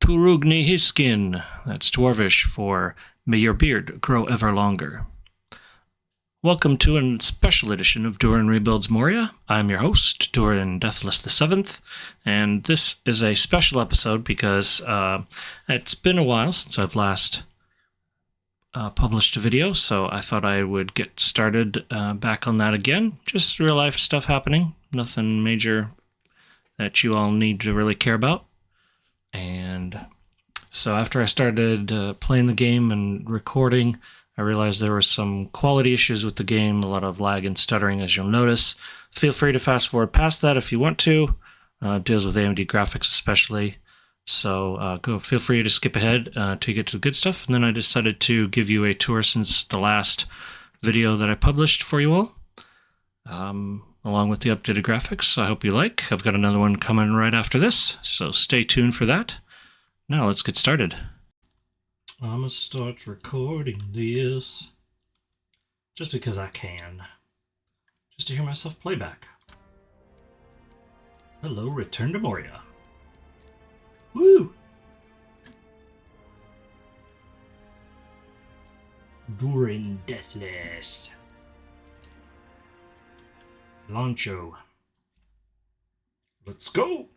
Turugni Hisgin. That's Dwarvish for May Your Beard Grow Ever Longer. Welcome to a special edition of Durin Rebuilds Moria. I'm your host, Durin Deathless VII, and this is a special episode because it's been a while since I've last published a video, so I thought I would get started back on that again. Just real life stuff happening, nothing major that you all need to really care about. And so after I started playing the game and recording, I realized there were some quality issues with the game, a lot of lag and stuttering, as you'll notice. Feel free to fast forward past that if you want to. It deals with AMD graphics especially. So feel free to skip ahead to get to the good stuff. And then I decided to give you a tour since the last video that I published for you all, along with the updated graphics. I hope you like. I've got another one coming right after this, so stay tuned for that. Now let's get started. I'm gonna start recording this just because I can, just to hear myself play back. Hello, return to Moria. Woo! Durin Deathless. Launcho. Let's go!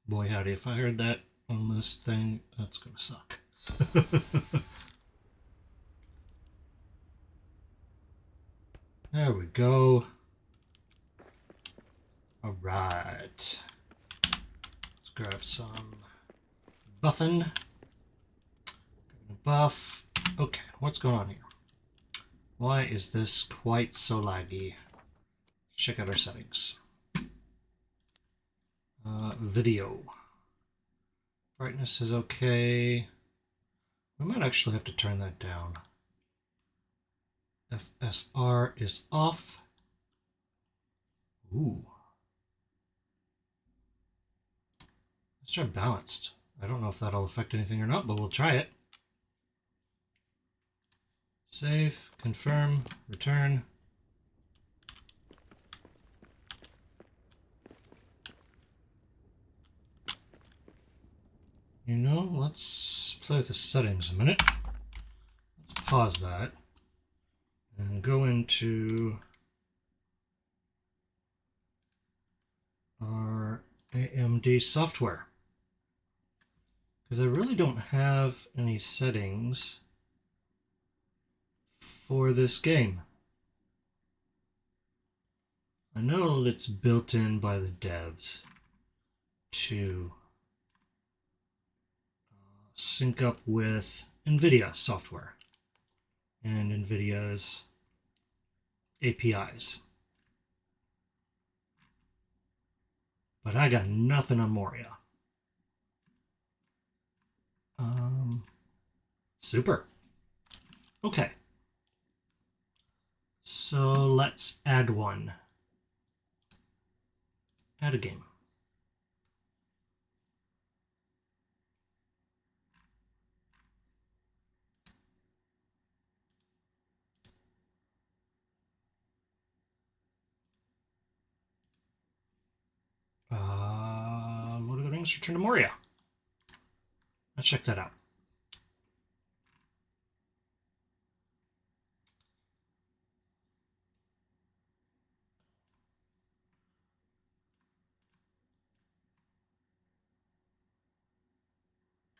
Boy howdy, if I heard that on this thing, that's gonna suck. There we go. Alright. Let's grab some buffing. Buff. Okay, what's going on here? Why is this quite so laggy? Let's check out our settings. Video. Brightness is okay. We might actually have to turn that down. FSR is off. Ooh. Let's try balanced. I don't know if that'll affect anything or not, but we'll try it. Save, confirm, return. You know, let's play with the settings a minute. Let's pause that and go into our AMD software, because I really don't have any settings for this game. I know it's built in by the devs to sync up with NVIDIA software and NVIDIA's APIs. But I got nothing on Moria. Super. Okay. So let's add one. Add a game. Lord of the Rings Return to Moria. Let's check that out.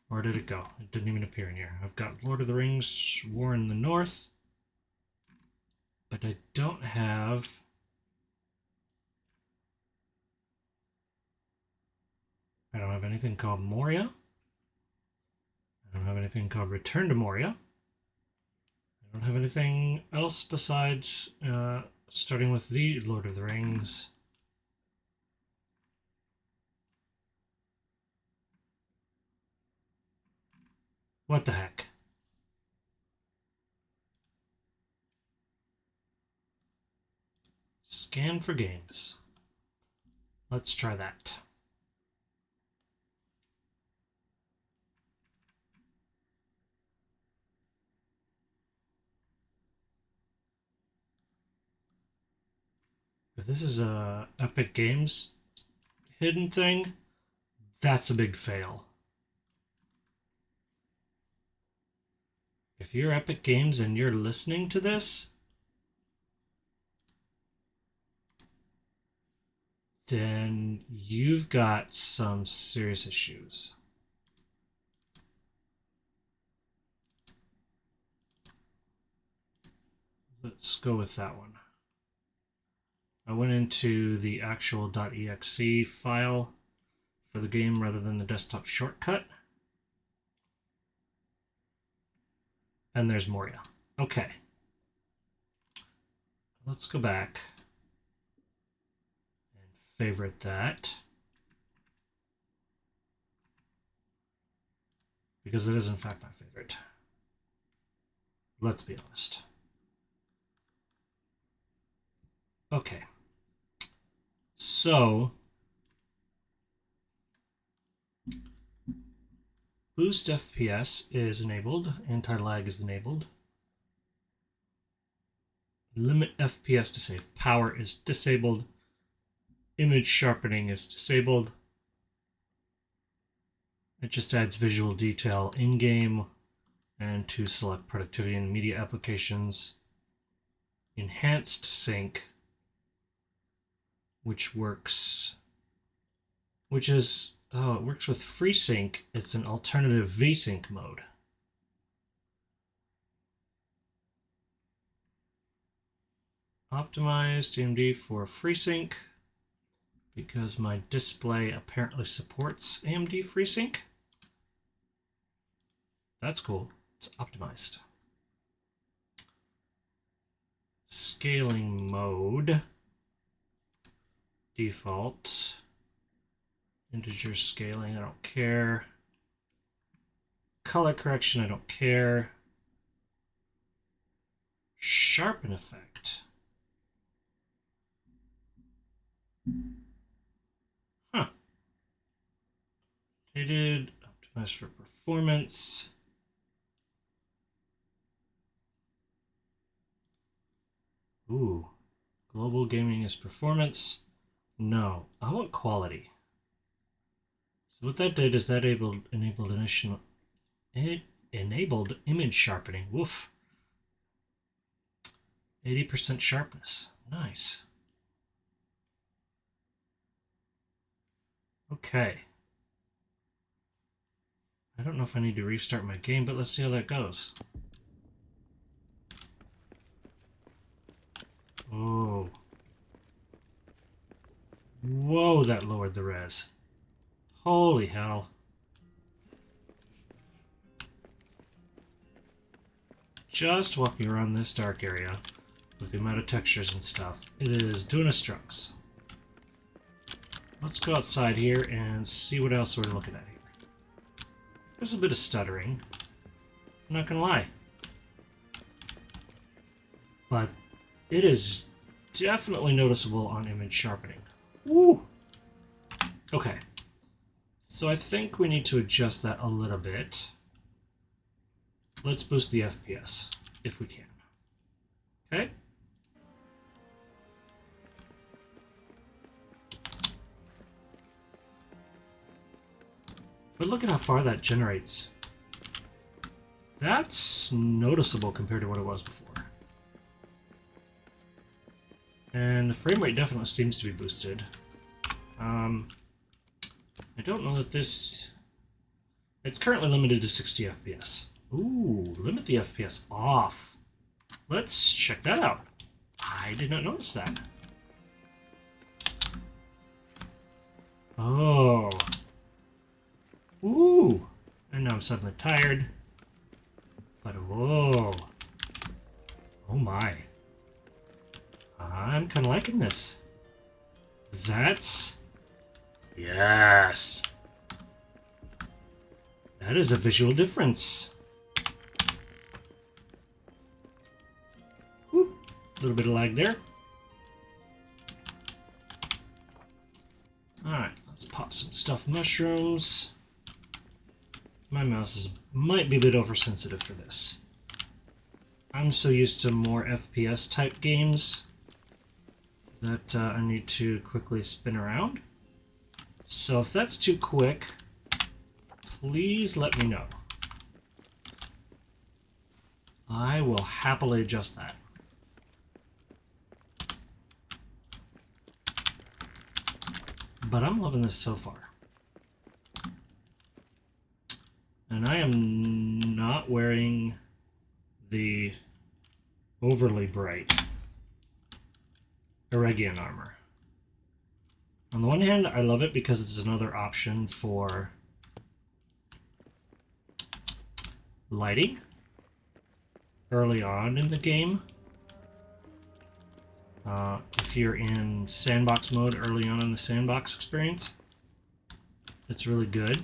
Where did it go? It didn't even appear in here. I've got Lord of the Rings War in the North, but I don't have anything called Moria. I don't have anything called Return to Moria. I don't have anything else besides starting with the Lord of the Rings. What the heck? Scan for games. Let's try that. If this is a Epic Games hidden thing, that's a big fail. If you're Epic Games and you're listening to this, then you've got some serious issues. Let's go with that one. I went into the actual .exe file for the game rather than the desktop shortcut. And there's Moria. Okay. Let's go back and favorite that. Because it is in fact my favorite. Let's be honest. Okay. So, boost FPS is enabled, anti-lag is enabled. Limit FPS to save power is disabled. Image sharpening is disabled. It just adds visual detail in-game and to select productivity and media applications. Enhanced sync, which works with FreeSync. It's an alternative VSync mode. Optimized AMD for FreeSync because my display apparently supports AMD FreeSync. That's cool. It's optimized. Scaling mode. Default. Integer scaling, I don't care. Color correction, I don't care. Sharpen effect. Huh. Updated, optimized for performance. Ooh. Global gaming is performance. No, I want quality. So what that did is that enabled image sharpening. Woof. 80% sharpness. Nice. Okay. I don't know if I need to restart my game, but let's see how that goes. Oh. Whoa, that lowered the res. Holy hell. Just walking around this dark area with the amount of textures and stuff, it is doing us drugs. Let's go outside here and see what else we're looking at here. There's a bit of stuttering. I'm not gonna lie. But it is definitely noticeable on image sharpening. Woo! Okay. So I think we need to adjust that a little bit. Let's boost the FPS, if we can. Okay? But look at how far that generates. That's noticeable compared to what it was before. And the frame rate definitely seems to be boosted. I don't know that this... It's currently limited to 60 FPS. Ooh, limit the FPS off. Let's check that out. I did not notice that. Oh. Ooh. And now I'm suddenly tired. But whoa. Oh my. I'm kind of liking this. That's... Yes. That is a visual difference. Whoop. A little bit of lag there. Alright, let's pop some stuffed mushrooms. My mouse might be a bit oversensitive for this. I'm so used to more FPS type games that I need to quickly spin around. So if that's too quick, please let me know. I will happily adjust that. But I'm loving this so far. And I am not wearing the overly bright Eregion armor. On the one hand, I love it because it's another option for lighting early on in the game. If you're in sandbox mode early on in the sandbox experience, it's really good.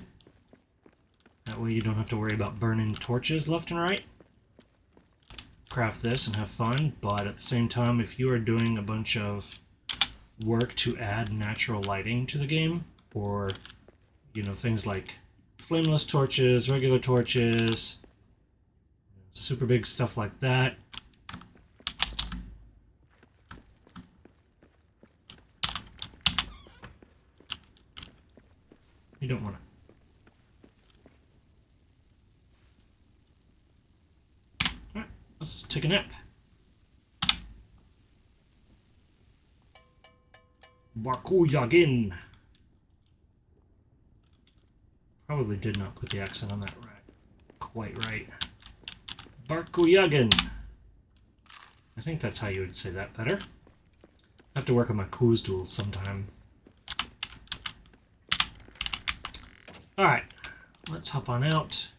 That way you don't have to worry about burning torches left and right. Craft this and have fun, but at the same time, if you are doing a bunch of work to add natural lighting to the game, or things like flameless torches, regular torches, super big stuff like that, you don't want to. Alright, let's take a nap. Barkuyagin. Probably did not put the accent on that quite right. Barkuyagin. I think that's how you would say that better. I have to work on my Kuz duel sometime. Alright, let's hop on out.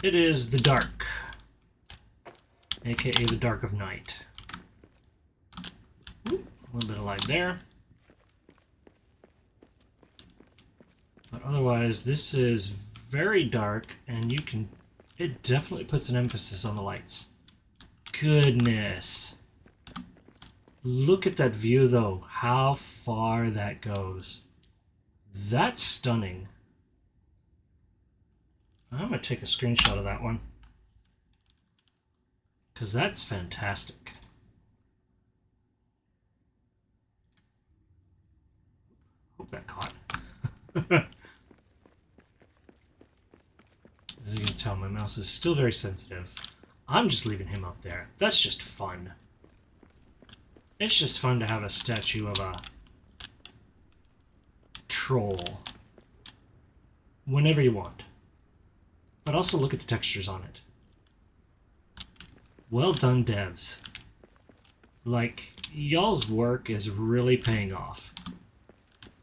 It is the dark, aka the dark of night. Ooh, a little bit of light there. But otherwise, this is very dark, and it definitely puts an emphasis on the lights. Goodness. Look at that view, though. How far that goes. That's stunning. I'm going to take a screenshot of that one, because that's fantastic. Hope that caught. As you can tell, my mouse is still very sensitive. I'm just leaving him up there. That's just fun. It's just fun to have a statue of a troll whenever you want. But also look at the textures on it. Well done, devs. Like, y'all's work is really paying off.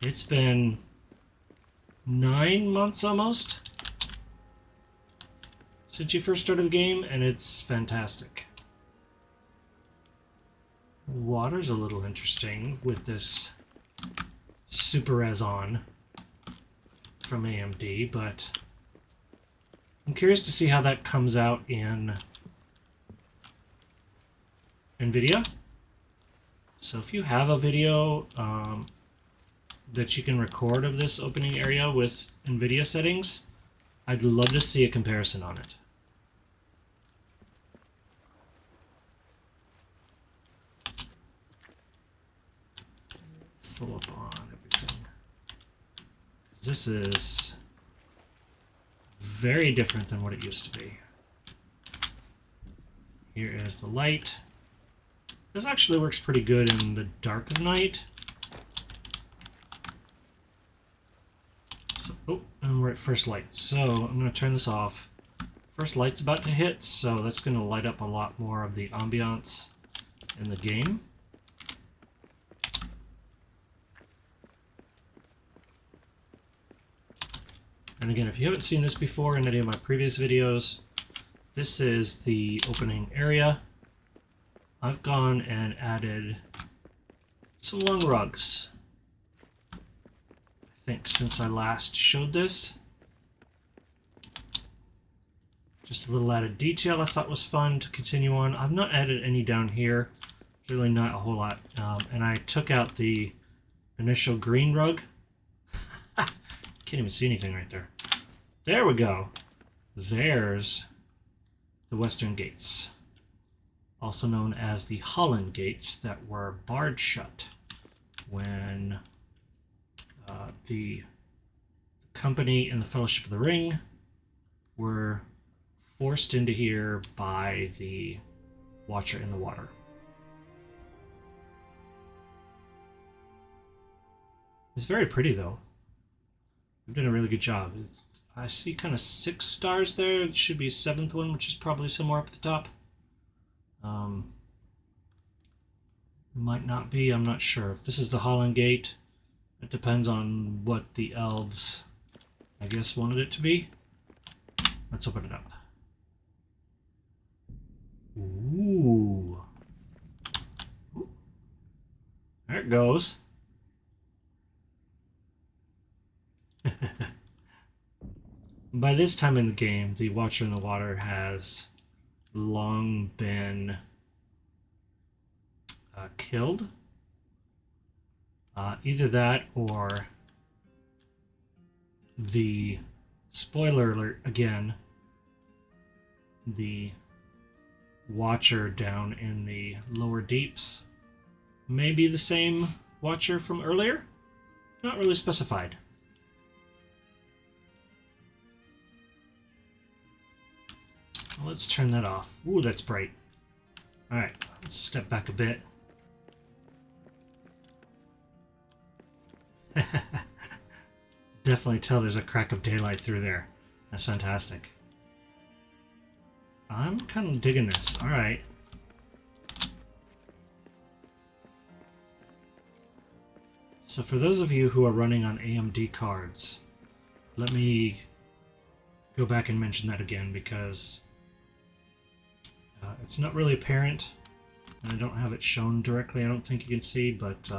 It's been 9 months almost since you first started the game, and it's fantastic. Water's a little interesting with this Super Res on from AMD, but I'm curious to see how that comes out in NVIDIA. So if you have a video that you can record of this opening area with NVIDIA settings, I'd love to see a comparison on it. Full up on everything. This is very different than what it used to be. Here is the light. This actually works pretty good in the dark of night. So, oh, and we're at first light. So I'm going to turn this off. First light's about to hit, so that's going to light up a lot more of the ambiance in the game. And again, if you haven't seen this before in any of my previous videos, this is the opening area. I've gone and added some long rugs. I think since I last showed this. Just a little added detail I thought was fun to continue on. I've not added any down here. Really not a whole lot. And I took out the initial green rug. Can't even see anything right there. There we go. There's the western gates, also known as the Holland gates, that were barred shut. when the company and the Fellowship of the Ring were forced into here by the Watcher in the Water. It's very pretty, though. They've done a really good job. I see kind of 6 stars there. It should be a 7th one, which is probably somewhere up at the top. Might not be. I'm not sure. If this is the Holland Gate, it depends on what the elves, I guess, wanted it to be. Let's open it up. Ooh. There it goes. By this time in the game, the Watcher in the Water has long been killed. Either that or the, spoiler alert again, the Watcher down in the lower deeps may be the same Watcher from earlier. Not really specified. Let's turn that off. Ooh, that's bright. Alright, let's step back a bit. Definitely tell there's a crack of daylight through there. That's fantastic. I'm kind of digging this. Alright. So for those of you who are running on AMD cards, let me go back and mention that again, because it's not really apparent, and I don't have it shown directly, I don't think you can see, but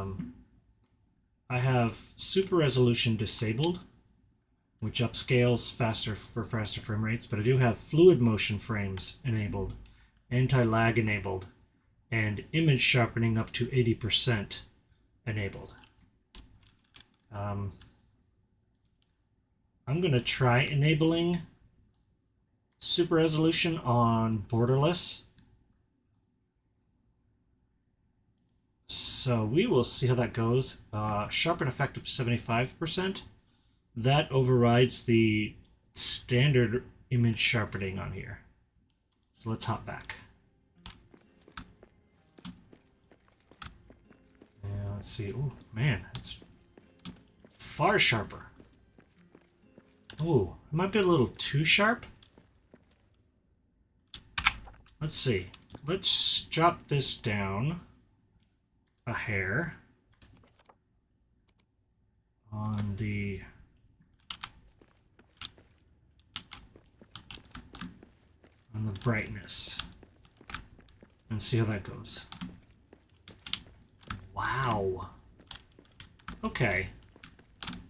I have super resolution disabled, which upscales faster for faster frame rates, but I do have fluid motion frames enabled, anti-lag enabled, and image sharpening up to 80% enabled. I'm going to try enabling super resolution on borderless. So we will see how that goes. Sharpen effect up to 75%. That overrides the standard image sharpening on here. So let's hop back. And let's see. Oh man, it's far sharper. Oh, it might be a little too sharp. Let's see. Let's drop this down a hair on the brightness and see how that goes. Wow. Okay.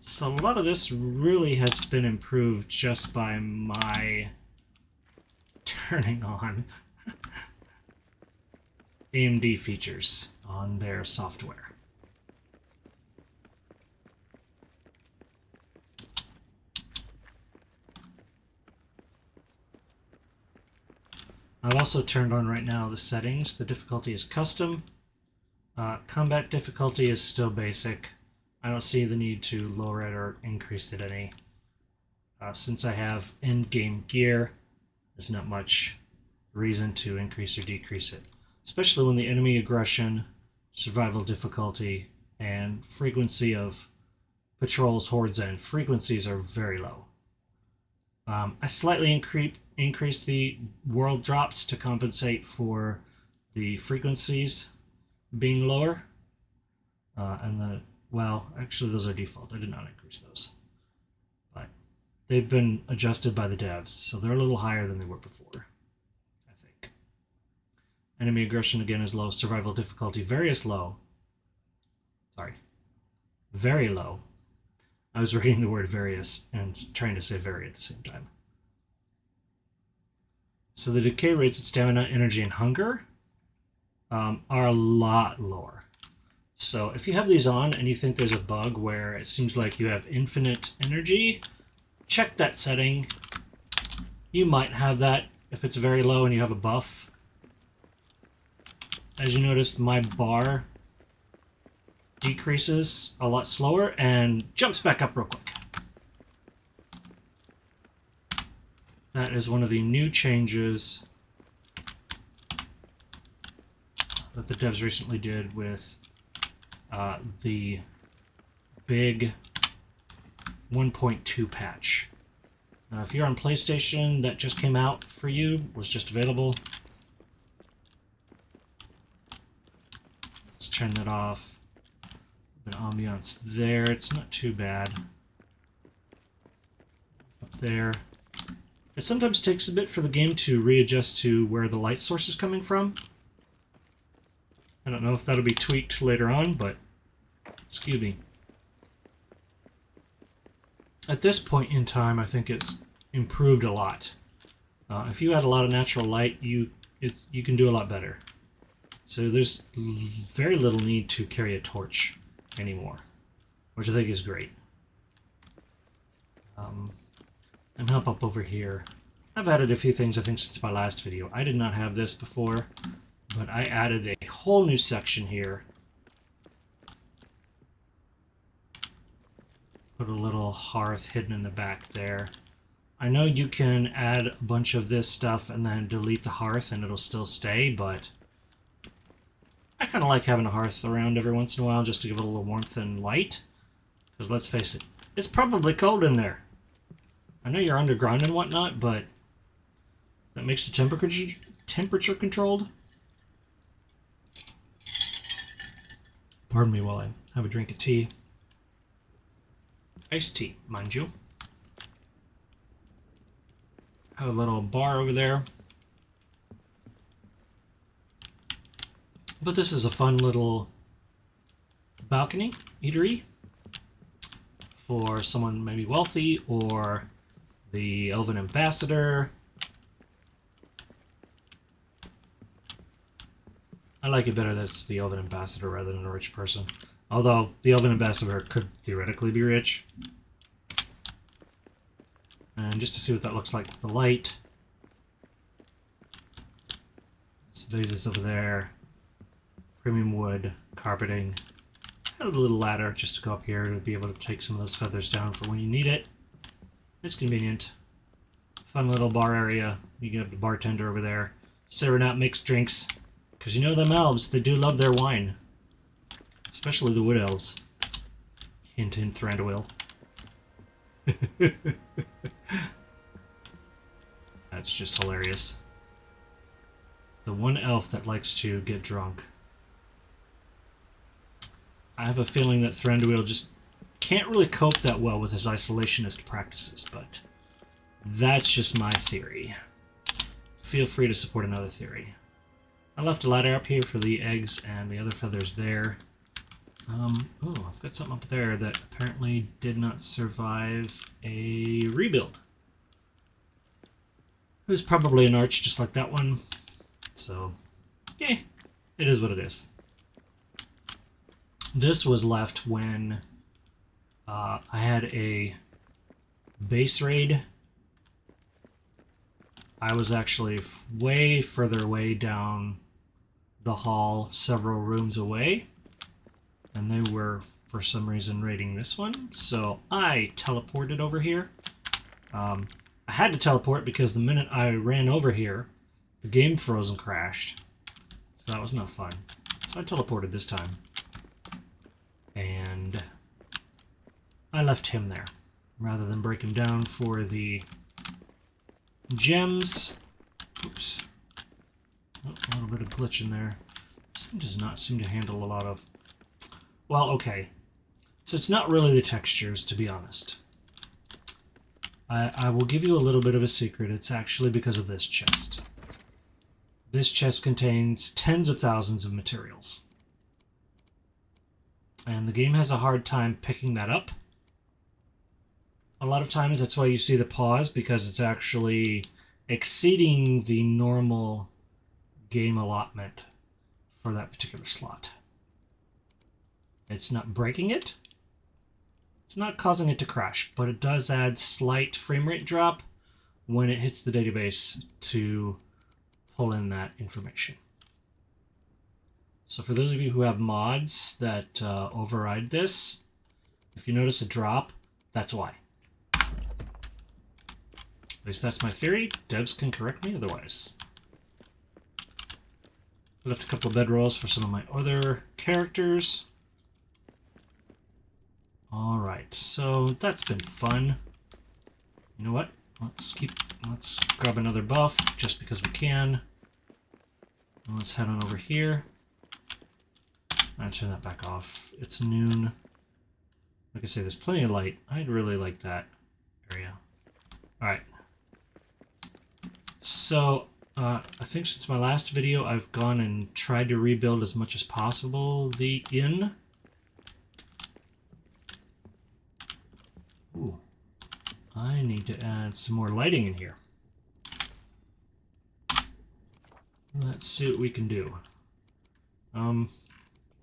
So a lot of this really has been improved just by my turning on AMD features on their software. I've also turned on right now the settings. The difficulty is custom. Combat difficulty is still basic. I don't see the need to lower it or increase it any. Since I have end-game gear, there's not much reason to increase or decrease it. Especially when the enemy aggression, survival difficulty, and frequency of patrols, hordes, and frequencies are very low. I slightly increase the world drops to compensate for the frequencies being lower. Well, actually those are default. I did not increase those. But they've been adjusted by the devs, so they're a little higher than they were before, I think. Enemy aggression again is low. Survival difficulty very low. Very low. I was reading the word various and trying to say very at the same time. So the decay rates of stamina, energy, and hunger are a lot lower. So if you have these on and you think there's a bug where it seems like you have infinite energy, check that setting. You might have that if it's very low and you have a buff. As you notice, my bar decreases a lot slower and jumps back up real quick. That is one of the new changes that the devs recently did with the big 1.2 patch. If you're on PlayStation, that just came out for you, was just available. Let's turn that off. The ambiance there, it's not too bad. Up there. It sometimes takes a bit for the game to readjust to where the light source is coming from. I don't know if that'll be tweaked later on, but excuse me. At this point in time, I think it's improved a lot. If you had a lot of natural light, you can do a lot better. So there's very little need to carry a torch anymore, which I think is great. And hop up over here. I've added a few things, I think, since my last video. I did not have this before, but I added a whole new section here. Put a little hearth hidden in the back there. I know you can add a bunch of this stuff and then delete the hearth and it'll still stay, but I kind of like having a hearth around every once in a while just to give it a little warmth and light. Because let's face it, it's probably cold in there. I know you're underground and whatnot, but that makes the temperature controlled. Pardon me while I have a drink of tea. Iced tea, mind you. Have a little bar over there. But this is a fun little balcony, eatery, for someone maybe wealthy or the Elven Ambassador. I like it better that it's the Elven Ambassador rather than a rich person. Although, the Elven Ambassador could theoretically be rich. And just to see what that looks like with the light. Some vases over there. Premium wood, carpeting. Add a little ladder just to go up here to be able to take some of those feathers down for when you need it. It's convenient. Fun little bar area. You can have the bartender over there serving out mixed drinks. Because you know them elves, they do love their wine. Especially the wood elves. Hint, hint, Thranduil. That's just hilarious. The one elf that likes to get drunk. I have a feeling that Thranduil just can't really cope that well with his isolationist practices, but that's just my theory. Feel free to support another theory. I left a ladder up here for the eggs and the other feathers there. Oh, I've got something up there that apparently did not survive a rebuild. It was probably an arch just like that one. So, yeah, it is what it is. This was left when I had a base raid. I was actually way further away down the hall, several rooms away. And they were, for some reason, raiding this one. So I teleported over here. I had to teleport because the minute I ran over here, the game froze and crashed. So that was not fun. So I teleported this time. And I left him there. Rather than break him down for the gems. Oops. Oh, a little bit of glitch in there. This thing does not seem to handle a lot of... Well, okay. So it's not really the textures, to be honest. I will give you a little bit of a secret. It's actually because of this chest. This chest contains tens of thousands of materials. And the game has a hard time picking that up. A lot of times that's why you see the pause, because it's actually exceeding the normal game allotment for that particular slot. It's not breaking it. It's not causing it to crash, but it does add slight frame rate drop when it hits the database to pull in that information. So for those of you who have mods that override this, if you notice a drop, that's why. At least that's my theory. Devs can correct me otherwise. I left a couple of bedrolls for some of my other characters. Alright, so that's been fun. You know what? Let's grab another buff just because we can. And let's head on over here. I'll turn that back off. It's noon. Like I say, there's plenty of light. I'd really like that area. Alright. So, I think since my last video, I've gone and tried to rebuild as much as possible the inn. Ooh. I need to add some more lighting in here. Let's see what we can do.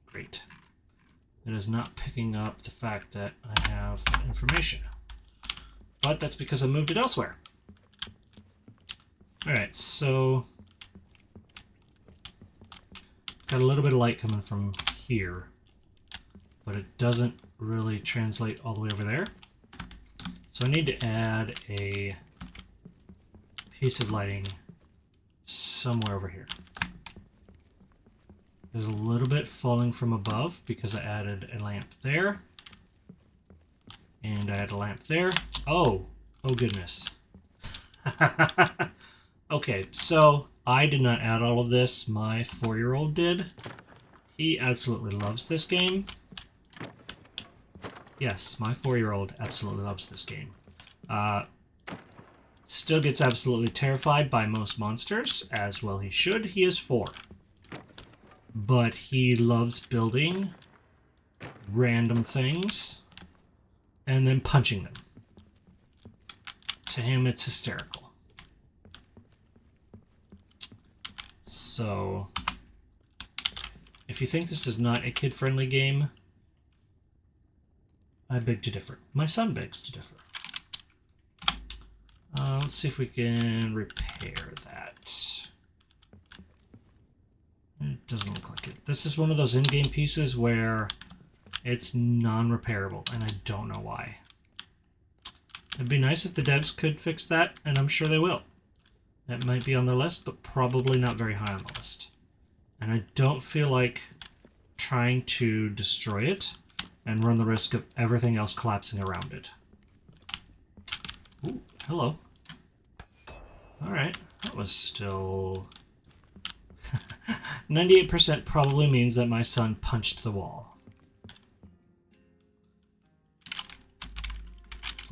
Great. It is not picking up the fact that I have that information. But that's because I moved it elsewhere. Alright, so got a little bit of light coming from here, but it doesn't really translate all the way over there. So I need to add a piece of lighting somewhere over here. There's a little bit falling from above because I added a lamp there. And I had a lamp there. Oh goodness. Okay, so I did not add all of this. My 4-year-old did. He absolutely loves this game. Yes, my 4-year-old absolutely loves this game. Still gets absolutely terrified by most monsters, as well he should. He is 4. But he loves building random things and then punching them. To him, it's hysterical. So, if you think this is not a kid-friendly game, I beg to differ. My son begs to differ. Let's see if we can repair that. It doesn't look like it. This is one of those in-game pieces where it's non-repairable, and I don't know why. It'd be nice if the devs could fix that, and I'm sure they will. It might be on their list, but probably not very high on the list. And I don't feel like trying to destroy it and run the risk of everything else collapsing around it. Ooh, hello. Alright, that was still... 98% probably means that my son punched the wall.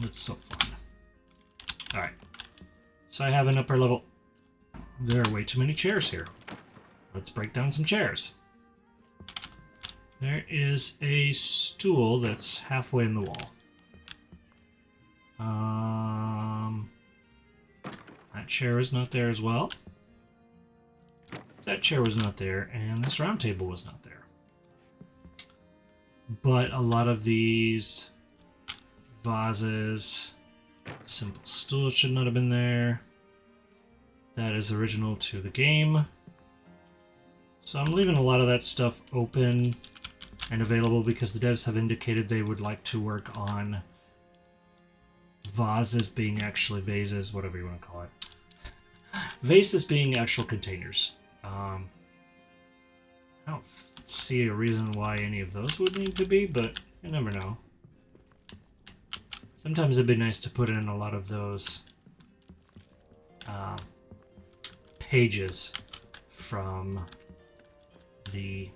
It's so fun. Alright. So I have an upper level... There are way too many chairs here. Let's break down some chairs. There is a stool that's halfway in the wall. That chair is not there as well. That chair was not there, and this round table was not there. But a lot of these vases, simple stools should not have been there. That is original to the game. So I'm leaving a lot of that stuff open and available because the devs have indicated they would like to work on vases being actually vases, whatever you want to call it. Vases being actual containers. I don't see a reason why any of those would need to be, but you never know. Sometimes it'd be nice to put in a lot of those pages from the...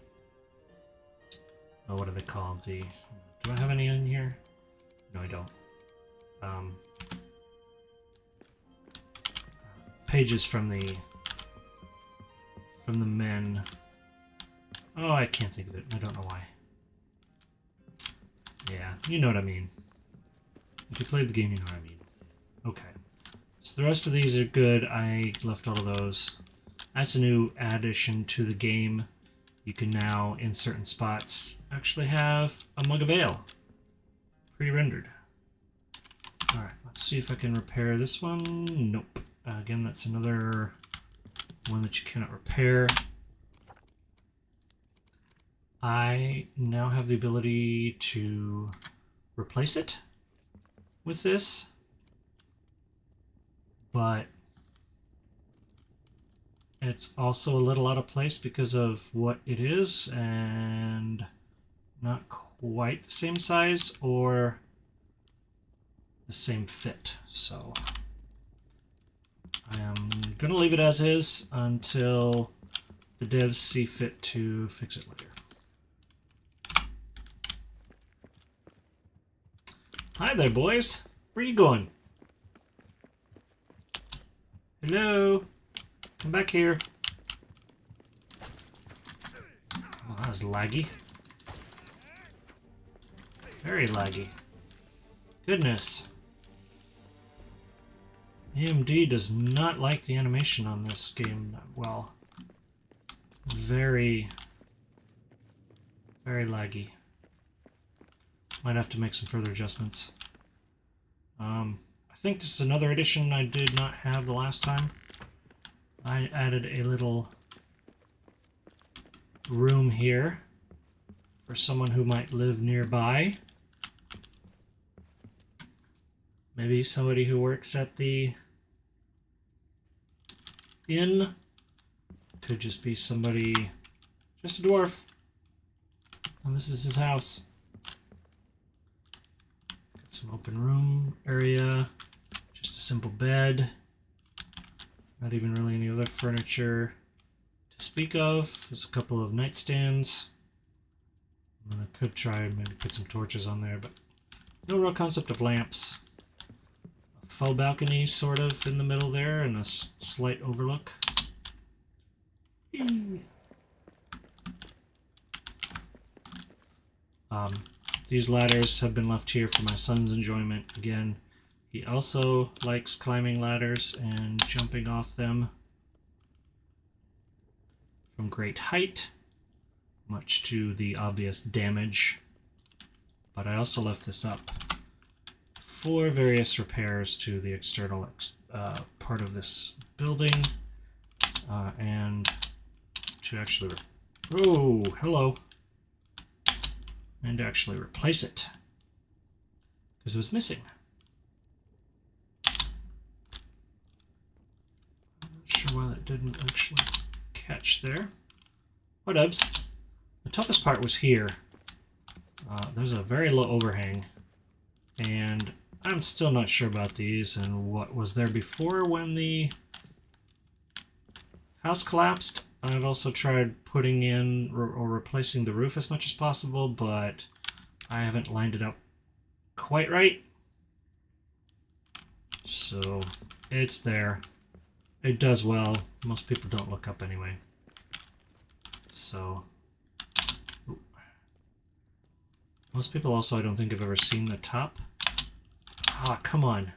Oh, what are they called? Do I have any in here? No, I don't. Pages from the men. Oh, I can't think of it. I don't know why. Yeah, you know what I mean. If you played the game, you know what I mean. Okay. So the rest of these are good. I left all of those. That's a new addition to the game. You can now, in certain spots, actually have a mug of ale. Pre-rendered. Alright, let's see if I can repair this one. Nope. Again, that's another one that you cannot repair. I now have the ability to replace it with this, but it's also a little out of place because of what it is and not quite the same size or the same fit. So I am going to leave it as is until the devs see fit to fix it later. Hi there, boys. Where you going? Hello? Come back here. Oh, that was laggy. Very laggy. Goodness. AMD does not like the animation on this game that well. Very, very laggy. Might have to make some further adjustments. I think this is another addition I did not have the last time. I added a little room here for someone who might live nearby. Maybe somebody who works at the inn. Could just be somebody, just a dwarf. And this is his house. Got some open room area. Just a simple bed. Not even really any other furniture to speak of. There's a couple of nightstands. And I could try and maybe put some torches on there, but no real concept of lamps. A faux balcony sort of in the middle there and a slight overlook. These ladders have been left here for my son's enjoyment. Again, he also likes climbing ladders and jumping off them from great height, much to the obvious damage. But I also left this up for various repairs to the external part of this building, and to actually... Oh, hello. And to actually replace it, because it was missing. I'm not sure why that didn't actually catch there. Whatevs. The toughest part was here. There's a very low overhang, and I'm still not sure about these and what was there before when the house collapsed. I've also tried putting in or replacing the roof as much as possible, but I haven't lined it up quite right. So it's there. It does well. Most people don't look up anyway. So most people also, I don't think, have ever seen the top. Ah, come on.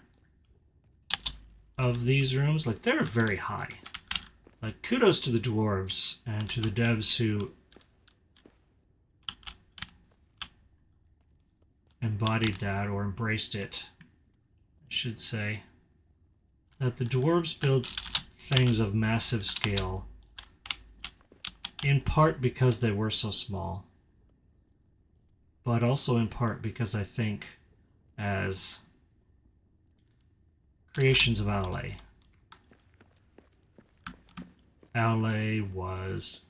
Of these rooms, like, they're very high. Like, kudos to the dwarves and to the devs who embodied that or embraced it, I should say. That the dwarves build things of massive scale, in part because they were so small, but also in part because I think as creations of Aule. Aule was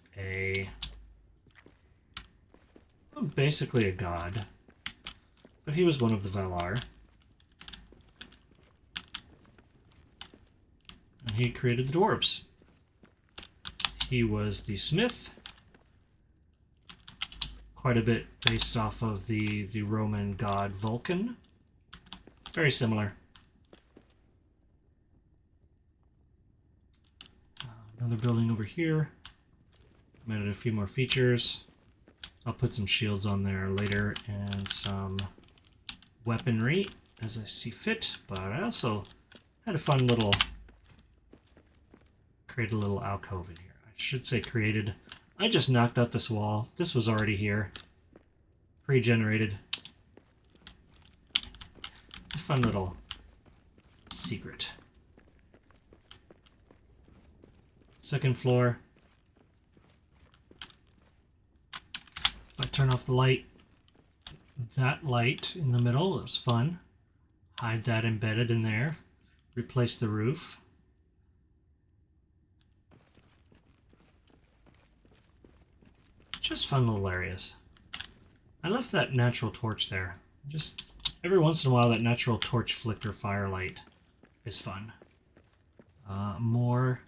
basically a god, but he was one of the Valar. And he created the dwarves. He was the smith, quite a bit based off of the Roman god Vulcan. Very similar. Another building over here. I added a few more features. I'll put some shields on there later and some weaponry as I see fit, but I also had a fun little... create a little alcove in here. I should say created. I just knocked out this wall. This was already here. Pre-generated. A fun little secret. Second floor. turn off the light. That light in the middle is fun. Hide that embedded in there. Replace the roof. Just fun little areas. I left that natural torch there. Just every once in a while, that natural torch flicker firelight is fun. More.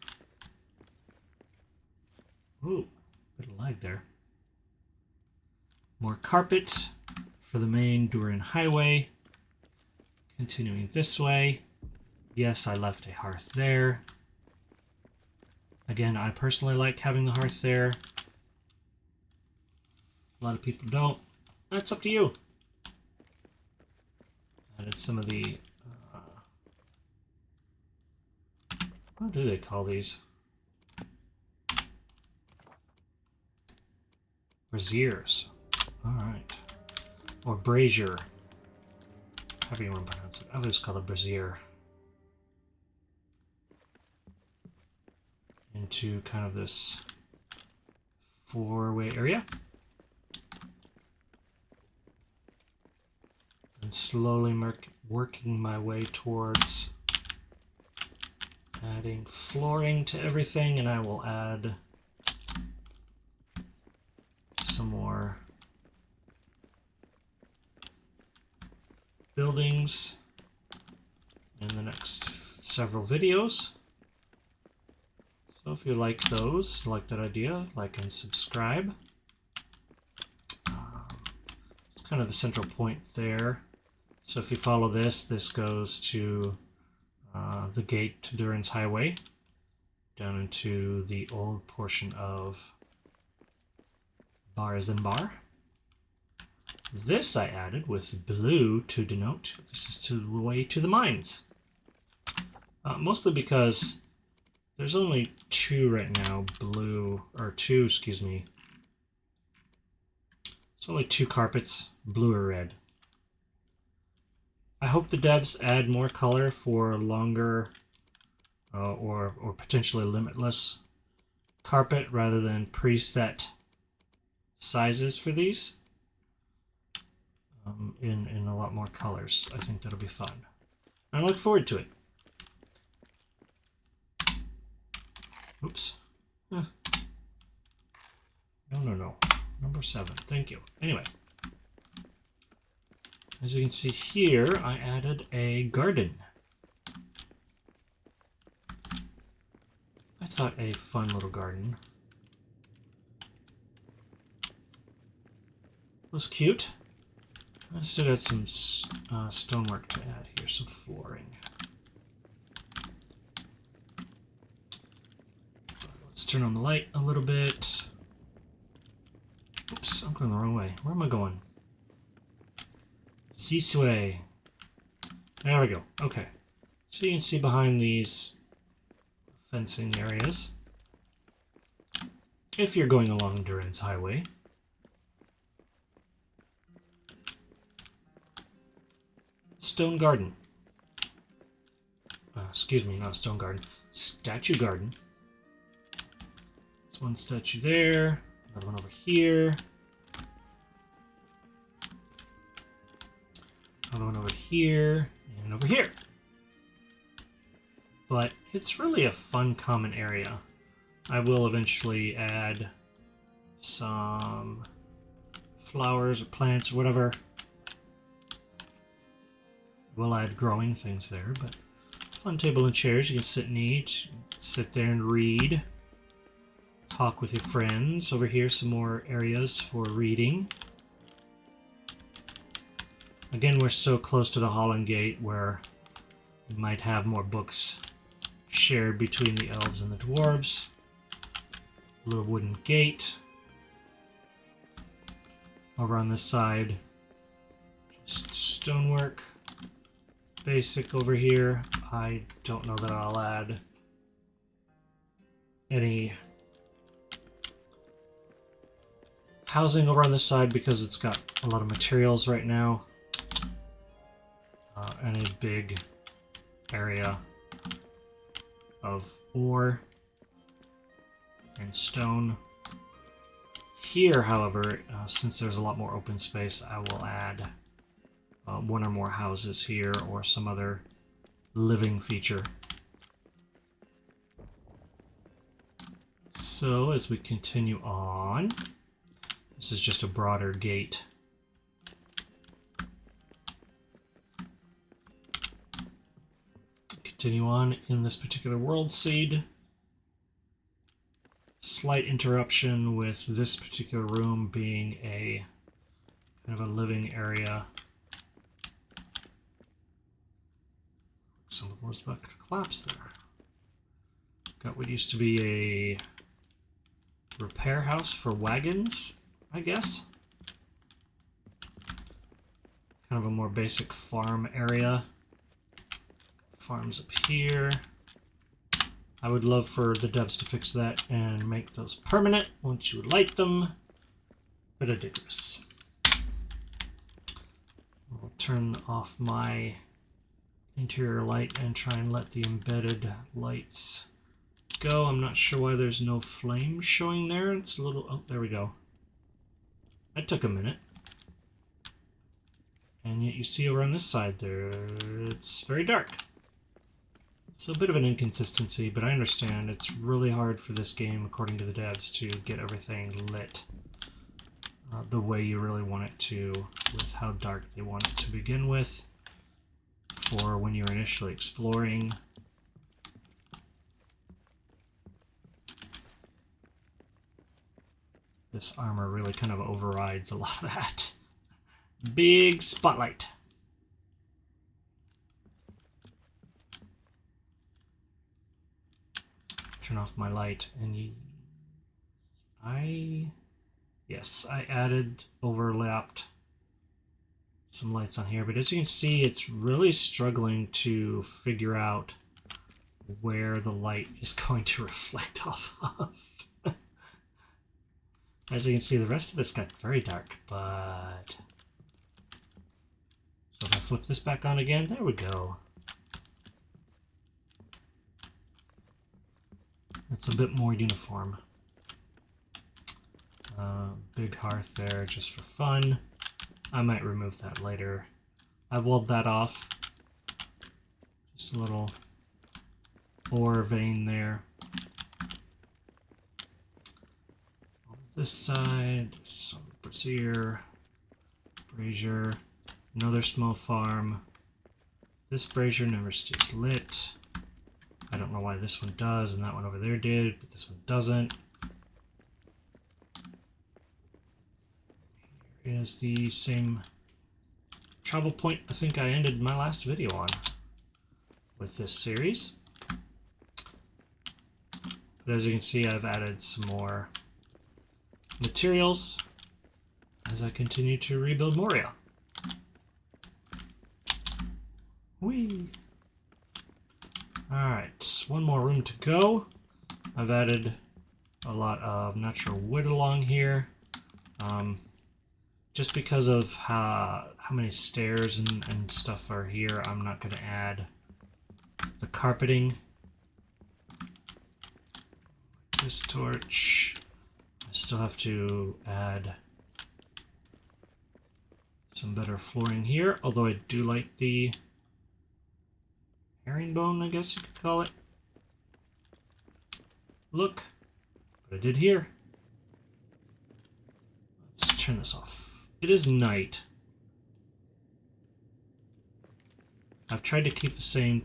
Ooh, bit of lag there. More carpet for the main Durin highway. Continuing this way. Yes, I left a hearth there. Again, I personally like having the hearth there. A lot of people don't. That's up to you. Added some of the... what do they call these? Braziers. Alright. Or brazier. However you want to pronounce it. I always call it brazier. Into kind of this four-way area. And slowly working my way towards adding flooring to everything, and I will add some more buildings in the next several videos. So if you like those, like that idea, like and subscribe. It's kind of the central point there. So if you follow this, this goes to the gate to Durin's highway, down into the old portion of Bar. This I added with blue to denote this is to the way to the mines. Mostly because there's only two right now, excuse me. It's only two carpets, blue or red. I hope the devs add more color for longer or potentially limitless carpet rather than preset sizes for these in a lot more colors. I think that'll be fun. I look forward to it. Oops. No. Number 7. Thank you. Anyway. As you can see here, I added a garden. I thought a fun little garden was cute. I still got some stonework to add here, some flooring. Let's turn on the light a little bit. Oops, I'm going the wrong way. Where am I going? This way. There we go. Okay. So you can see behind these fencing areas, if you're going along Durin's highway, stone garden. Excuse me, not stone garden. Statue garden. There's one statue there. Another one over here. Another one over here. And over here. But it's really a fun common area. I will eventually add some flowers or plants or whatever. We'll add growing things there, but fun table and chairs. You can sit and eat, sit there and read, talk with your friends. Over here, some more areas for reading. Again, we're so close to the Holland Gate where we might have more books shared between the elves and the dwarves. A little wooden gate. Over on this side, just stonework. Basic over here. I don't know that I'll add any housing over on this side because it's got a lot of materials right now. And a big area of ore and stone Here, however, since there's a lot more open space, I will add one or more houses here or some other living feature. So as we continue on, this is just a broader gate. Continue on in this particular world seed. Slight interruption with this particular room being a kind of a living area. Some of those about to collapse there. Got what used to be a repair house for wagons, I guess. Kind of a more basic farm area. Farms up here. I would love for the devs to fix that and make those permanent once you light them, but I digress. I'll turn off my interior light and try and let the embedded lights go. I'm not sure why there's no flame showing there. It's a little... oh, there we go. That took a minute. And yet you see over on this side there, it's very dark. So a bit of an inconsistency, but I understand it's really hard for this game, according to the devs, to get everything lit the way you really want it to, with how dark they want it to begin with, for when you're initially exploring. This armor really kind of overrides a lot of that. Big spotlight. Turn off my light, and yes, I added, overlapped some lights on here, but as you can see, it's really struggling to figure out where the light is going to reflect off of. As you can see, the rest of this got very dark, but... so if I flip this back on again, there we go. It's a bit more uniform. Big hearth there just for fun. I might remove that later. I walled that off. Just a little ore vein there. On this side, some brazier, another small farm. This brazier never stays lit. I don't know why this one does and that one over there did, but this one doesn't. Here is the same travel point I think I ended my last video on with this series. But as you can see, I've added some more materials as I continue to rebuild Moria. Whee! Alright, one more room to go. I've added a lot of natural wood along here. Just because of how many stairs and stuff are here, I'm not going to add the carpeting. This torch. I still have to add some better flooring here, although I do like the herringbone, I guess you could call it. Look, what I did here. Let's turn this off. It is night. I've tried to keep the same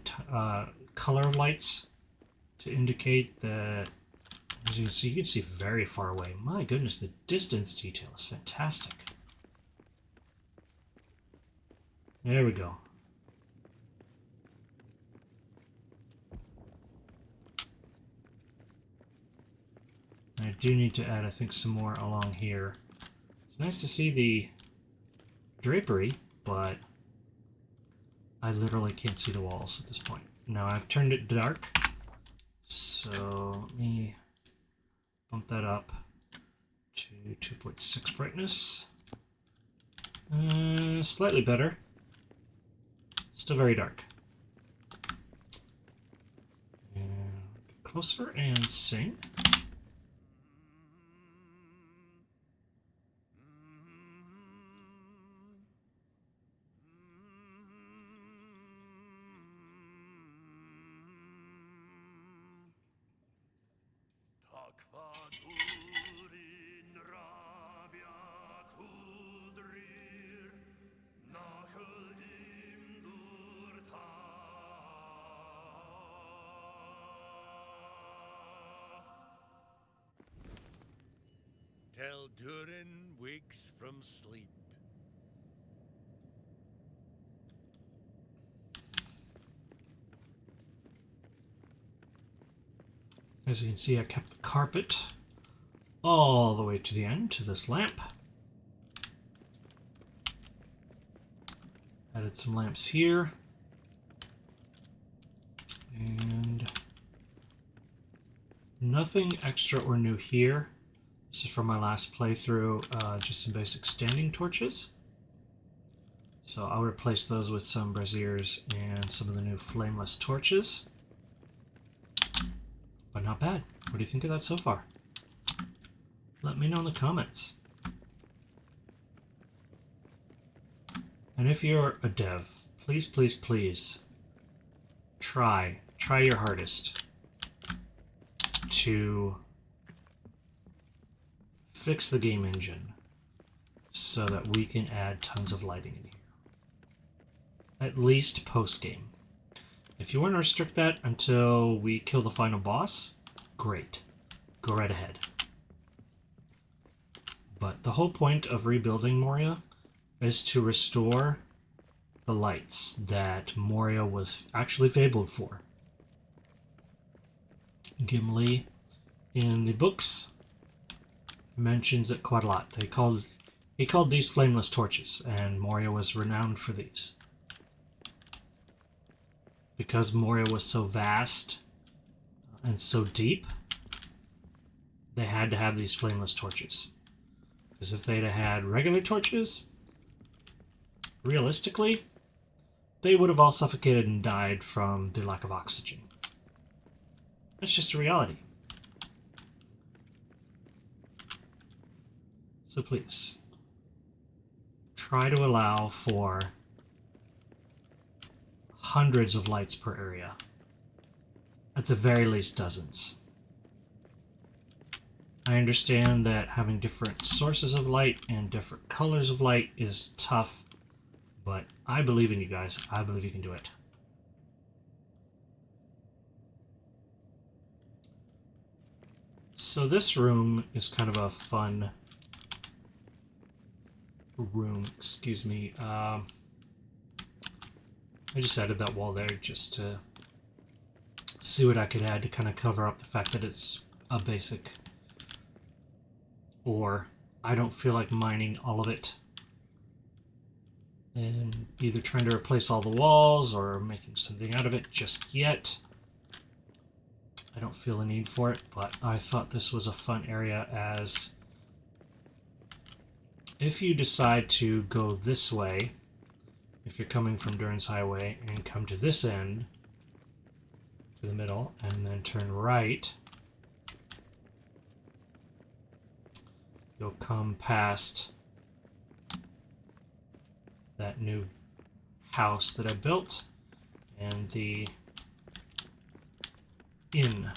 color of lights to indicate that, as you can see very far away. My goodness, the distance detail is fantastic. There we go. I do need to add, I think, some more along here. It's nice to see the drapery, but I literally can't see the walls at this point. Now I've turned it dark, so let me bump that up to 2.6 brightness. Slightly better. Still very dark. And get closer and sing. till Durin wakes from sleep. As you can see, I kept the carpet all the way to the end, to this lamp. Added some lamps here. And nothing extra or new here. This is from my last playthrough, just some basic standing torches. So I'll replace those with some braziers and some of the new flameless torches. But not bad. What do you think of that so far? Let me know in the comments. And if you're a dev, please, please, please try your hardest to fix the game engine so that we can add tons of lighting in here. At least post-game. If you want to restrict that until we kill the final boss, great. Go right ahead. But the whole point of rebuilding Moria is to restore the lights that Moria was actually fabled for. Gimli, in the books, mentions it quite a lot. He called these flameless torches, and Moria was renowned for these. Because Moria was so vast and so deep, they had to have these flameless torches. Because if they'd have had regular torches, realistically, they would have all suffocated and died from the lack of oxygen. That's just a reality. So please, try to allow for hundreds of lights per area. At the very least, dozens. I understand that having different sources of light and different colors of light is tough, but I believe in you guys. I believe you can do it. So this room is kind of a fun room, excuse me. I just added that wall there just to see what I could add to kind of cover up the fact that it's a basic ore. I don't feel like mining all of it and either trying to replace all the walls or making something out of it just yet. I don't feel a need for it, but I thought this was a fun area, as if you decide to go this way, if you're coming from Durin's Highway and come to this end, to the middle, and then turn right, you'll come past that new house that I built and the inn.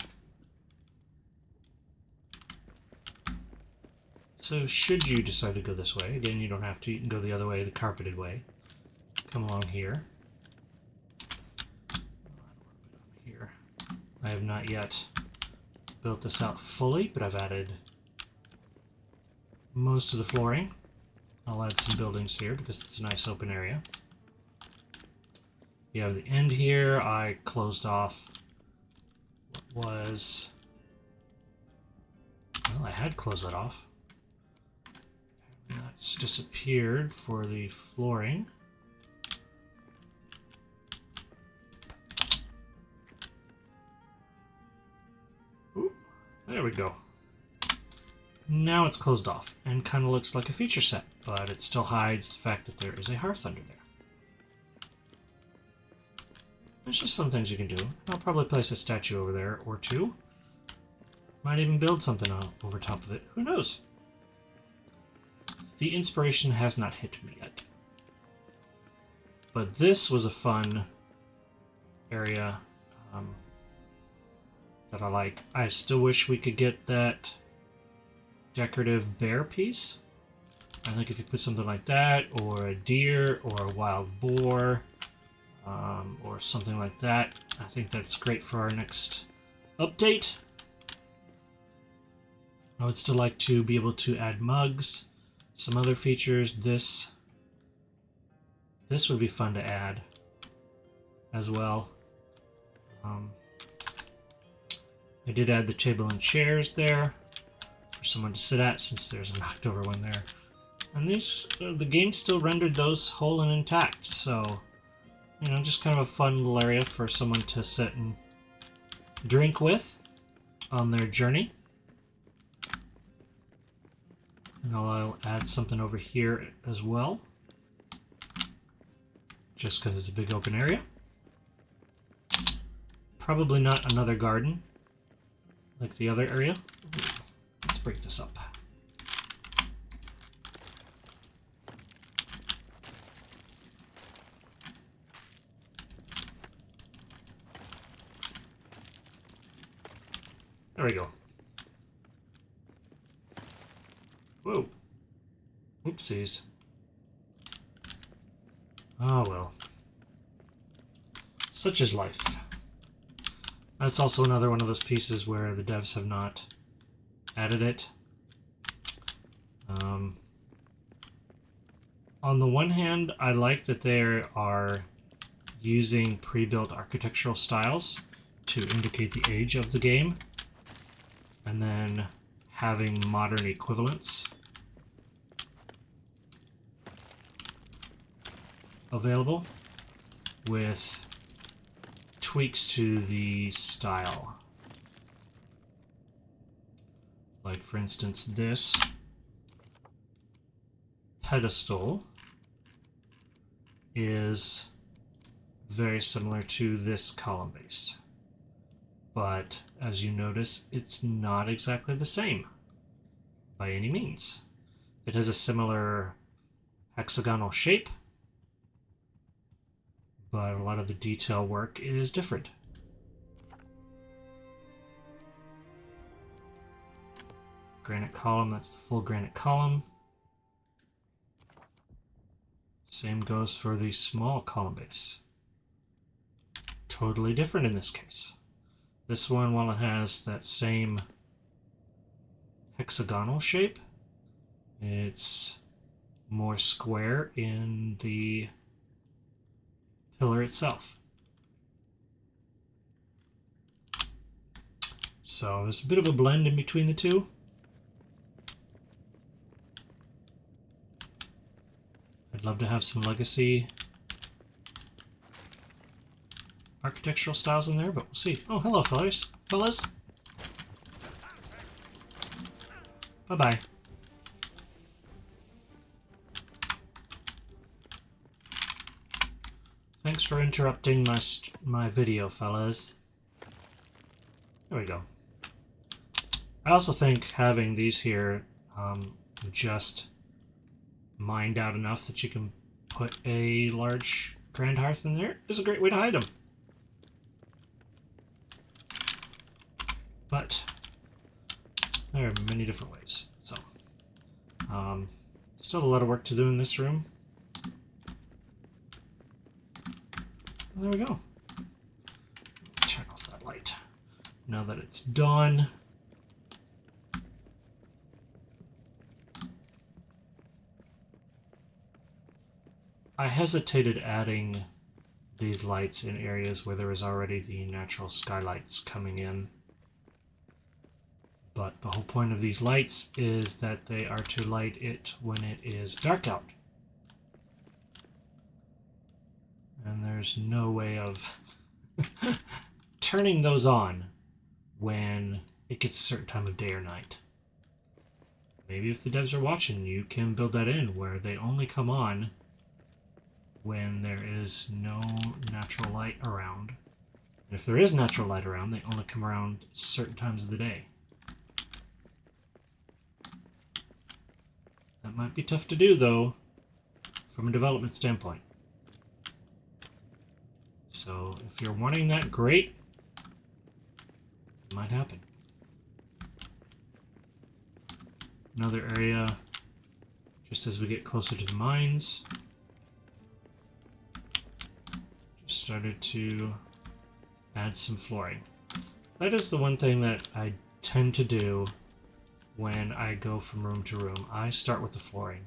So should you decide to go this way, again, you don't have to, you can go the other way, the carpeted way. Come along here. Here. I have not yet built this out fully, but I've added most of the flooring. I'll add some buildings here because it's a nice open area. You have the end here. I closed off what was... Well, I had closed that off. That's disappeared for the flooring. Ooh, there we go. Now it's closed off and kind of looks like a feature set, but it still hides the fact that there is a hearth under there. There's just fun things you can do. I'll probably place a statue over there or two. Might even build something over top of it. Who knows? The inspiration has not hit me yet. But this was a fun area that I like. I still wish we could get that decorative bear piece. I think if you put something like that, or a deer, or a wild boar, or something like that, I think that's great for our next update. I would still like to be able to add mugs, some other features. This would be fun to add as well. I did add the table and chairs there for someone to sit at, since there's a knocked over one there. And these, the game still rendered those whole and intact, so, you know, just kind of a fun little area for someone to sit and drink with on their journey. And I'll add something over here as well, just because it's a big open area. Probably not another garden like the other area. Let's break this up. There we go. Whoa. Oopsies. Oh well. Such is life. That's also another one of those pieces where the devs have not added it. On the one hand, I like that they are using pre-built architectural styles to indicate the age of the game, and then having modern equivalents available with tweaks to the style. Like, for instance, this pedestal is very similar to this column base. But as you notice, it's not exactly the same by any means. It has a similar hexagonal shape, but a lot of the detail work is different. Granite column, that's the full granite column. Same goes for the small column base. Totally different in this case. This one, while it has that same hexagonal shape, it's more square in the pillar itself. So there's a bit of a blend in between the two. I'd love to have some legacy architectural styles in there, but we'll see. Oh, hello, fellas. Bye-bye. Thanks for interrupting my video, fellas. There we go. I also think having these here just mined out enough that you can put a large grand hearth in there is a great way to hide them. But there are many different ways. So, still a lot of work to do in this room. There we go. Turn off that light. Now that it's dawn. I hesitated adding these lights in areas where there was already the natural skylights coming in. But the whole point of these lights is that they are to light it when it is dark out. And there's no way of turning those on when it gets a certain time of day or night. Maybe if the devs are watching, you can build that in where they only come on when there is no natural light around. And if there is natural light around, they only come around certain times of the day. That might be tough to do, though, from a development standpoint. So if you're wanting that, great. It might happen. Another area, just as we get closer to the mines. Just started to add some flooring. That is the one thing that I tend to do when I go from room to room. I start with the flooring.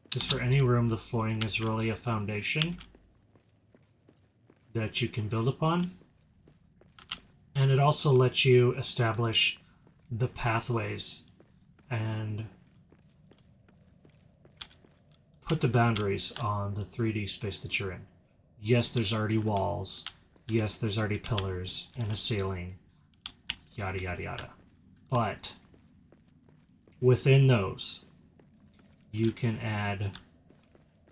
Because for any room, the flooring is really a foundation that you can build upon. And it also lets you establish the pathways and put the boundaries on the 3D space that you're in. Yes, there's already walls. Yes, there's already pillars and a ceiling. Yada, yada, yada. But within those, you can add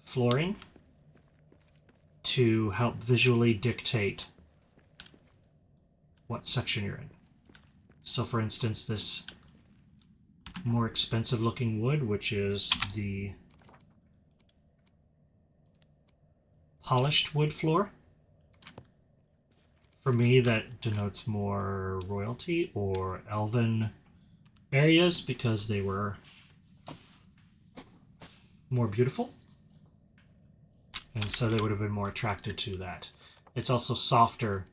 flooring to help visually dictate what section you're in. So for instance, this more expensive looking wood, which is the polished wood floor, for me that denotes more royalty or elven areas because they were more beautiful, and so they would have been more attracted to that. It's also softer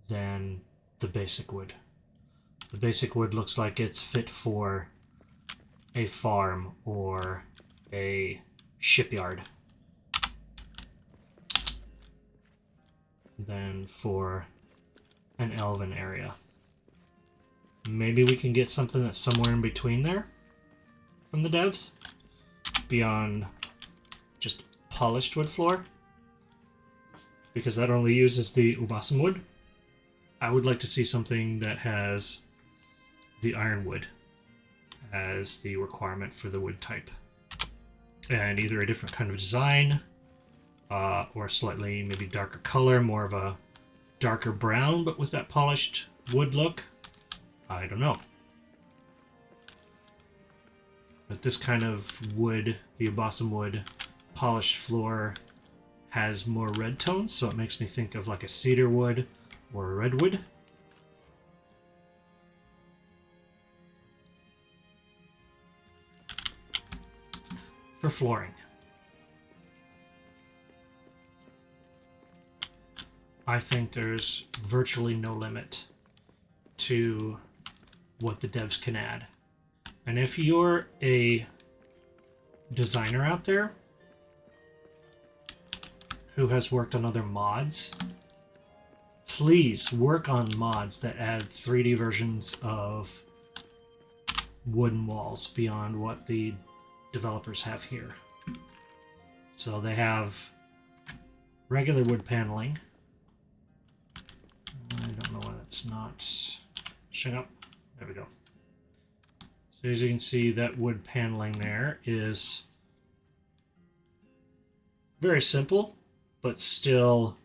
than the basic wood. The basic wood looks like it's fit for a farm or a shipyard than for an elven area. Maybe we can get something that's somewhere in between there from the devs, beyond just polished wood floor, because that only uses the ubasum wood. I would like to see something that has the ironwood as the requirement for the wood type, and either a different kind of design or slightly maybe darker color, more of a darker brown, but with that polished wood look. I don't know. But this kind of wood, the ubasum wood polished floor, has more red tones, so it makes me think of like a cedar wood or a redwood. For flooring, I think there's virtually no limit to what the devs can add. And if you're a designer out there who has worked on other mods, please work on mods that add 3D versions of wooden walls beyond what the developers have here. So they have regular wood paneling. I don't know why that's not showing up. There we go. So as you can see, that wood paneling there is very simple, but still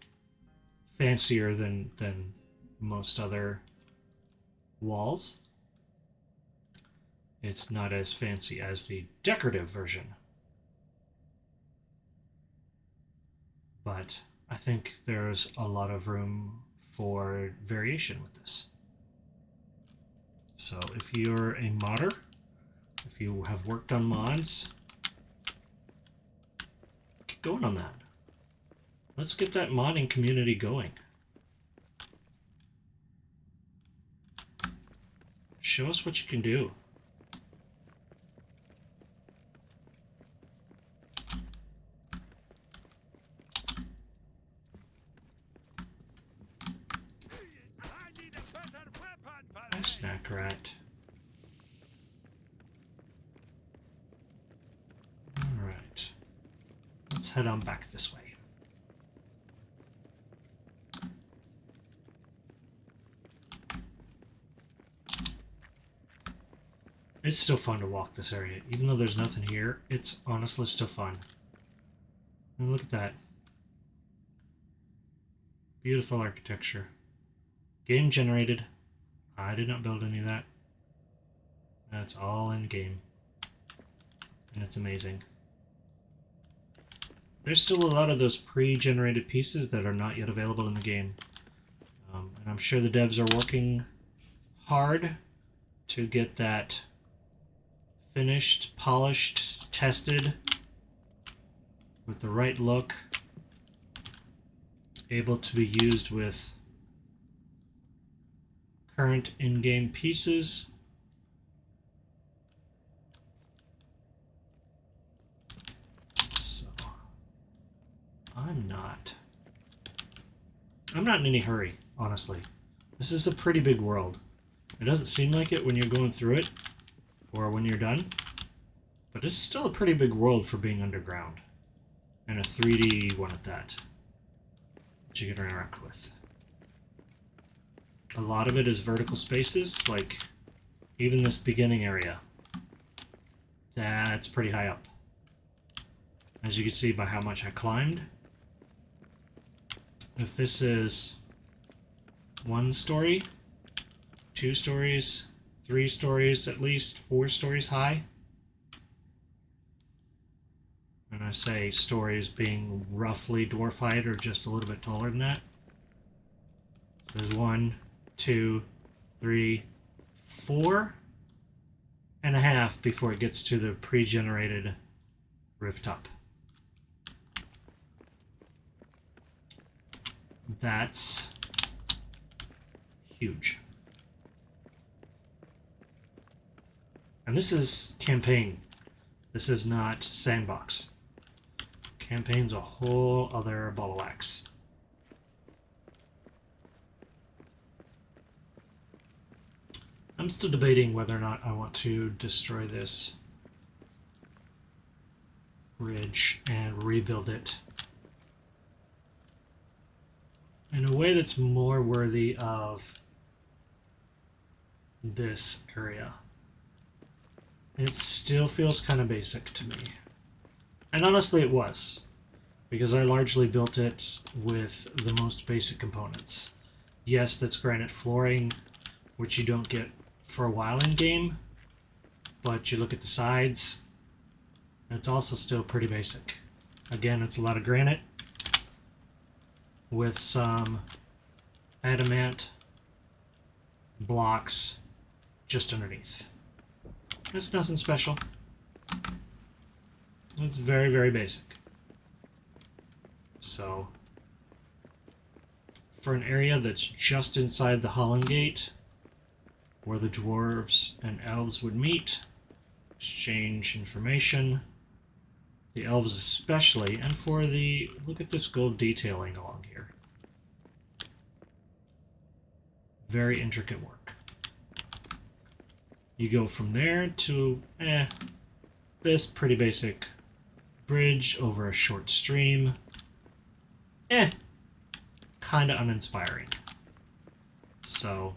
fancier than most other walls. It's not as fancy as the decorative version, but I think there's a lot of room for variation with this. So if you're a modder, if you have worked on mods, get going on that. Let's get that modding community going. Show us what you can do. Snack rat. Alright. Let's head on back this way. It's still fun to walk this area. Even though there's nothing here, it's honestly still fun. And look at that. Beautiful architecture. Game generated. I did not build any of that. That's all in game. And it's amazing. There's still a lot of those pre-generated pieces that are not yet available in the game. And I'm sure the devs are working hard to get that finished, polished, tested, with the right look, able to be used with current in-game pieces I'm not in any hurry, honestly. This is a pretty big world. It doesn't seem like it when you're going through it, or when you're done, but it's still a pretty big world for being underground. And a 3D one at that you can interact with. A lot of it is vertical spaces, like even this beginning area. That's pretty high up. As you can see by how much I climbed. If this is 1 story, 2 stories, 3 stories at least, 4 stories high. And I say stories being roughly dwarf height or just a little bit taller than that. So there's 1, 2, 3, 4.5 before it gets to the pre-generated rooftop. That's huge. And this is campaign. This is not sandbox. Campaign's a whole other ball of wax. I'm still debating whether or not I want to destroy this bridge and rebuild it in a way that's more worthy of this area. It still feels kind of basic to me. And honestly it was, because I largely built it with the most basic components. Yes, that's granite flooring, which you don't get for a while in game, but you look at the sides, and it's also still pretty basic. Again, it's a lot of granite with some adamant blocks just underneath. It's nothing special. It's very, very basic. So, for an area that's just inside the Holland Gate, where the dwarves and elves would meet, exchange information, the elves especially, and for the, look at this gold detailing along here. Very intricate work. You go from there to, this pretty basic bridge over a short stream. Kinda uninspiring. So,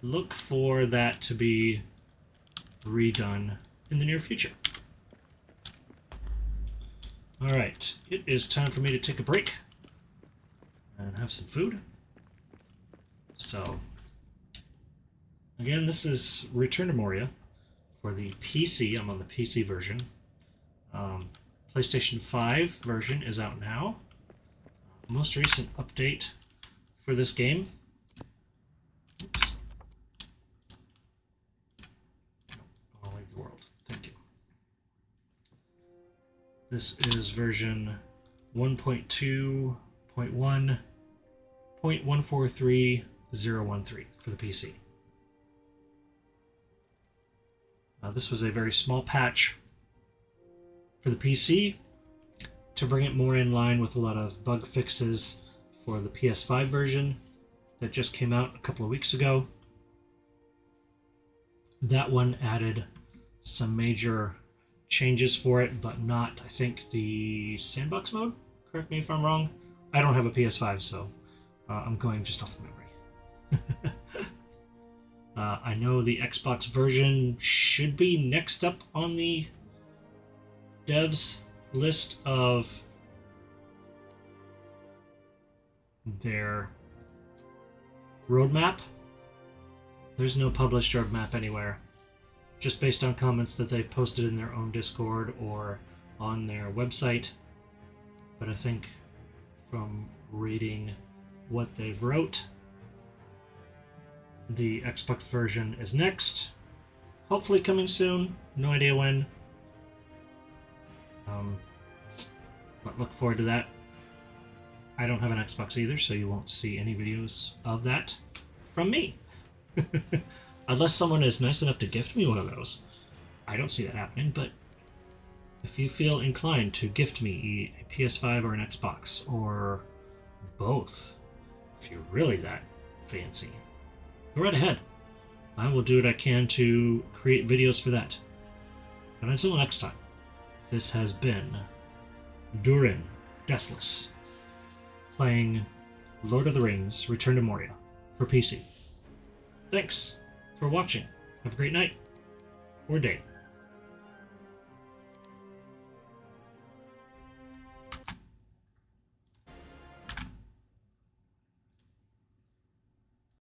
look for that to be redone in the near future. Alright, it is time for me to take a break and have some food. So, again, this is Return to Moria for the PC. I'm on the PC version. PlayStation 5 version is out now. Most recent update for this game. Oops. I'll leave the world. Thank you. This is version 1.2.1.143013 for the PC. This was a very small patch for the PC to bring it more in line with a lot of bug fixes for the PS5 version that just came out a couple of weeks ago. That one added some major changes for it, but not, I think, the sandbox mode? Correct me if I'm wrong. I don't have a PS5, so I'm going just off the memory. I know the Xbox version should be next up on the devs list of their roadmap. There's no published roadmap anywhere, just based on comments that they've posted in their own Discord or on their website. But I think from reading what they've wrote, the Xbox version is next. Hopefully coming soon. No idea when. But look forward to that. I don't have an Xbox either, so you won't see any videos of that from me. Unless someone is nice enough to gift me one of those. I don't see that happening, but if you feel inclined to gift me a PS5 or an Xbox, or both, if you're really that fancy, go right ahead. I will do what I can to create videos for that. But until next time, this has been Durin Deathless, playing Lord of the Rings Return to Moria for PC. Thanks for watching. Have a great night or day.